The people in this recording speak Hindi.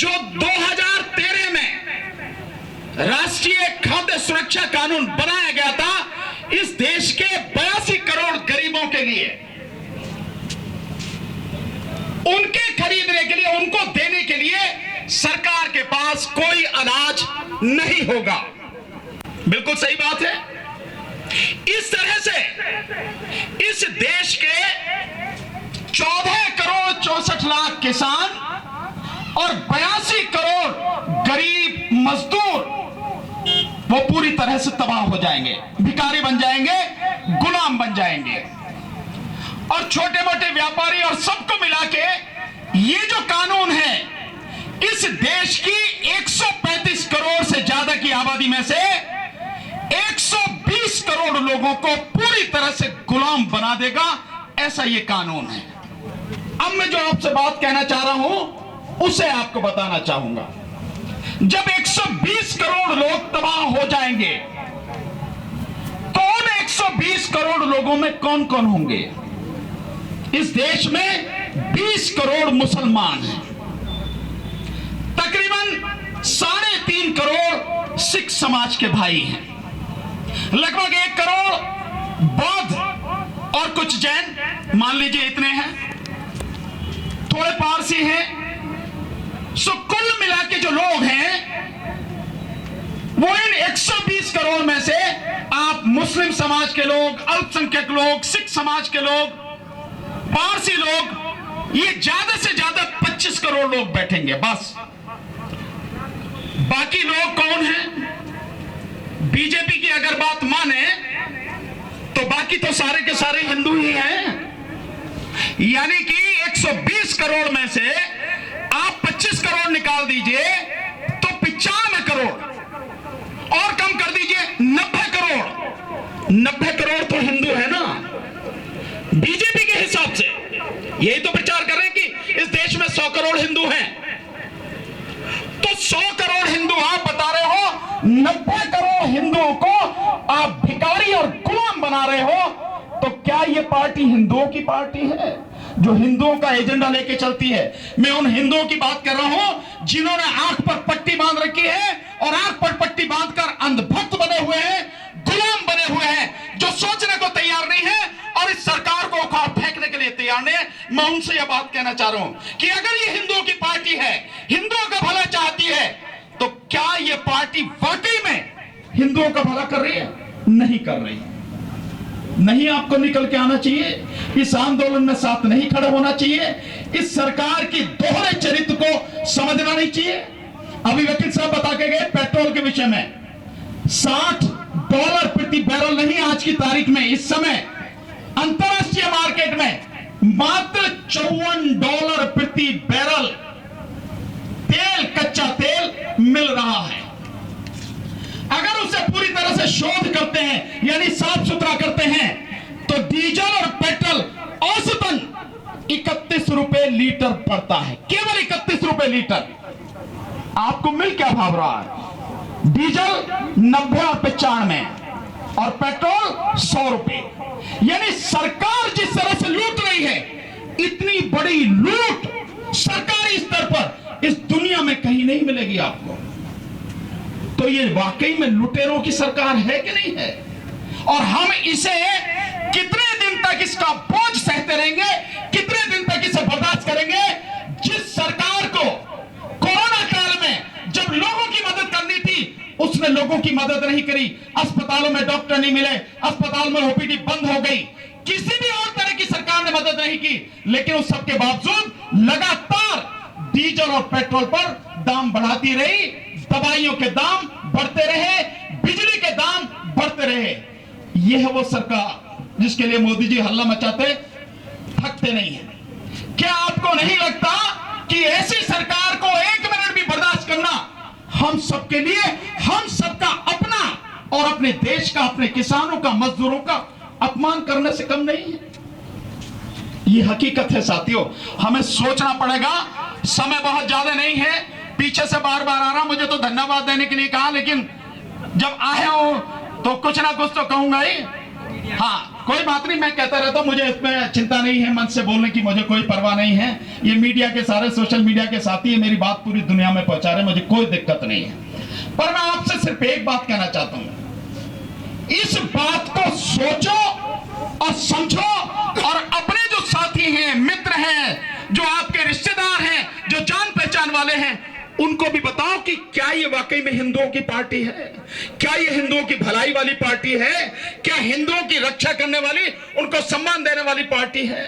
जो 2013 में राष्ट्रीय खाद्य सुरक्षा कानून बनाया गया था, इस देश के 82 करोड़ गरीबों के लिए, उनके खरीदने के लिए, उनको देने के लिए सरकार के पास कोई अनाज नहीं होगा। बिल्कुल सही बात है। इस तरह से इस देश के 14 करोड़ 64 लाख किसान और 82 करोड़ गरीब मजदूर वो पूरी तरह से तबाह हो जाएंगे, भिखारी बन जाएंगे, गुलाम बन जाएंगे। और छोटे मोटे व्यापारी और सबको मिला के ये जो कानून है, इस देश की 135 करोड़ से ज्यादा की आबादी में से 120 करोड़ लोगों को पूरी तरह से गुलाम बना देगा, ऐसा ये कानून है। अब मैं जो आपसे बात कहना चाह रहा हूं उसे आपको बताना चाहूंगा। जब 120 करोड़ लोग तबाह हो जाएंगे तो उन 120 करोड़ लोगों में कौन कौन होंगे? इस देश में 20 करोड़ मुसलमान हैं, तकरीबन 3.5 करोड़ सिख समाज के भाई हैं, लगभग 1 करोड़ बौद्ध और कुछ जैन, मान लीजिए इतने हैं, थोड़े पारसी हैं। सो कुल मिला के जो लोग हैं वो इन 120 करोड़ में से आप मुस्लिम समाज के लोग, अल्पसंख्यक लोग, सिख समाज के लोग, पारसी लोग, ये ज्यादा से ज्यादा 25 करोड़ लोग बैठेंगे बस। बाकी लोग कौन हैं? बीजेपी की अगर बात माने तो बाकी तो सारे के सारे हिंदू ही हैं। यानी कि 120 करोड़ में से आप 25 करोड़ निकाल दीजिए तो 95 करोड़, और कम कर दीजिए 90 करोड़। 90 करोड़ तो हिंदू है ना बीजेपी के हिसाब से। यही तो प्रचार कर रहे हैं कि इस देश में 100 करोड़ हिंदू हैं, तो 100 करोड़ हिंदू आप बता रहे हो, 90 करोड़ हिंदुओं को आप भिखारी और गुलाम बना रहे हो। तो क्या ये पार्टी हिंदुओं की पार्टी है जो हिंदुओं का एजेंडा लेके चलती है? मैं उन हिंदुओं की बात कर रहा हूं जिन्होंने आंख पर पट्टी बांध रखी है और आंख पर पट्टी बांधकर अंधभक्त बने हुए हैं, गुलाम बने हुए हैं, जो सोचने को तैयार नहीं है और इस सरकार को उखाड़ फेंकने के लिए तैयार नहीं है। मैं उनसे यह बात कहना चाह रहा हूं कि अगर ये हिंदुओं की पार्टी है, हिंदुओं का भला चाहती है, तो क्या ये पार्टी वाकई में हिंदुओं का भला कर रही है? नहीं कर रही। नहीं, आपको निकल के आना चाहिए, इस आंदोलन में साथ नहीं खड़े होना चाहिए, इस सरकार की दोहरे चरित्र को समझना नहीं चाहिए। अभी वकील साहब बता के गए पेट्रोल के विषय में, $60 प्रति बैरल नहीं, आज की तारीख में इस समय अंतरराष्ट्रीय मार्केट में मात्र $54 प्रति बैरल तेल, कच्चा तेल मिल रहा है। अगर उसे पूरी तरह से शोध करते हैं, यानी साफ सुथरा करते हैं, तो डीजल और पेट्रोल औसतन 31 रुपए लीटर पड़ता है, केवल 31 रुपए लीटर। आपको मिल क्या भाव रहा है? डीजल 90 और 95 और पेट्रोल 100 रुपए। यानी सरकार जिस तरह से लूट रही है, इतनी बड़ी लूट सरकारी स्तर पर इस दुनिया में कहीं नहीं मिलेगी आपको। तो ये वाकई में लुटेरों की सरकार है कि नहीं है? और हम इसे कितने दिन तक इसका बोझ सहते रहेंगे, कितने दिन तक इसे बर्दाश्त करेंगे? जिस सरकार को कोरोना काल में जब लोगों की मदद करनी थी, उसने लोगों की मदद नहीं करी। अस्पतालों में डॉक्टर नहीं मिले, अस्पताल में ओपीडी बंद हो गई, किसी भी और तरह की सरकार ने मदद नहीं की। लेकिन उस सबके बावजूद लगातार डीजल और पेट्रोल पर दाम बढ़ाती रही, दवाइयों के दाम बढ़ते रहे, बिजली के दाम बढ़ते रहे। यह है वो सरकार जिसके लिए मोदी जी हल्ला मचाते थकते नहीं है। क्या आपको नहीं लगता कि ऐसी सरकार को 1 मिनट भी बर्दाश्त करना हम सबके लिए, हम सबका अपना और अपने देश का, अपने किसानों का, मजदूरों का अपमान करने से कम नहीं है? ये हकीकत है साथियों, हमें सोचना पड़ेगा। समय बहुत ज्यादा नहीं है, पीछे से बार बार आ रहा, मुझे तो धन्यवाद देने के लिए कहा, लेकिन जब आया हूं तो कुछ ना कुछ तो कहूंगा ही। हाँ, कोई बात नहीं, मैं कहता रहता हूं, मुझे इसमें चिंता नहीं है, मंच से बोलने की मुझे कोई परवाह नहीं है। ये मीडिया के सारे सोशल मीडिया के साथी है, मेरी बात पूरी दुनिया में पहुंचा रहे, मुझे कोई दिक्कत नहीं है। पर मैं आपसे सिर्फ एक बात कहना चाहता हूं, इस बात को सोचो और समझो, और अपने जो साथी हैं, मित्र हैं, जो आपके रिश्तेदार हैं, जो जान पहचान वाले हैं, उनको भी बताओ कि क्या ये वाकई में हिंदुओं की पार्टी है, क्या ये हिंदुओं की भलाई वाली पार्टी है, क्या हिंदुओं की रक्षा करने वाली, उनको सम्मान देने वाली पार्टी है।